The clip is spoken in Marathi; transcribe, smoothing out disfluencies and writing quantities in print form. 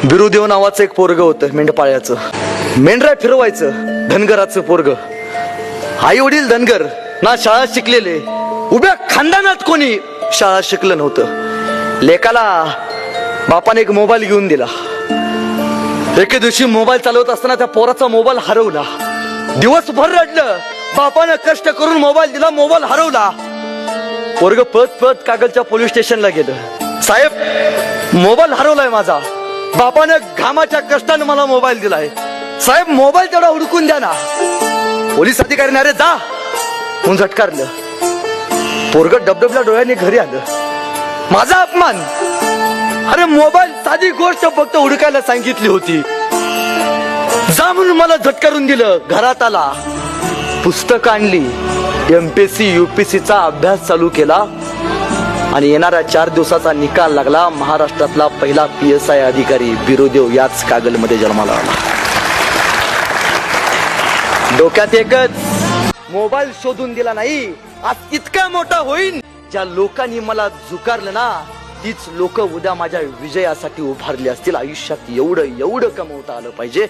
बिरुदेव नावाचं एक पोरग होतं मेंढपाळ्याचं. मेंढरा फिरवायचं धनगराचं पोरग. आई वडील धनगर, ना शाळा शिकलेले, उभ्या खानदानात कोणी शाळा शिकलं नव्हतं. लेकाला बापाने एक मोबाईल घेऊन दिला. एके दिवशी मोबाईल चालवत असताना त्या पोराचा मोबाईल हरवला. दिवसभर रडलं. बापाने कष्ट करून मोबाईल दिला, मोबाईल हरवला. पोरग पळत पळत कागलच्या पोलीस स्टेशनला गेलं. साहेब, मोबाईल हरवलाय माझा. बापाने घामाच्या कष्टाने मला मोबाईल दिलाय. साहेब, मोबाईल तेवढा हुडकून द्या ना. पोलीस अधिकाऱ्याने अरे जा म्हणून झटकारलं. पोरग डबडबल्या डोळ्याने घरी आलं. माझा अपमान. अरे मोबाईल साधी गोष्ट फक्त हुडकायला सांगितली होती. जा म्हणून मला झटकारून दिलं. घरात आला, पुस्तक आणली, MPSC UPSC चा अभ्यास चालू केला आणि येणाऱ्या 4 दिवसाचा निकाल लागला. महाराष्ट्रातला पहिला PSI अधिकारी बिरुदेव याच कागलमध्ये जन्माला आला. डोक्यात एकच, मोबाईल शोधून दिला नाही आज इतका मोठा होईन. ज्या लोकांनी मला झुकारलं ना, तीच लोक उद्या माझ्या विजयासाठी उभारली असतील. आयुष्यात एवढं कमवता आलं पाहिजे.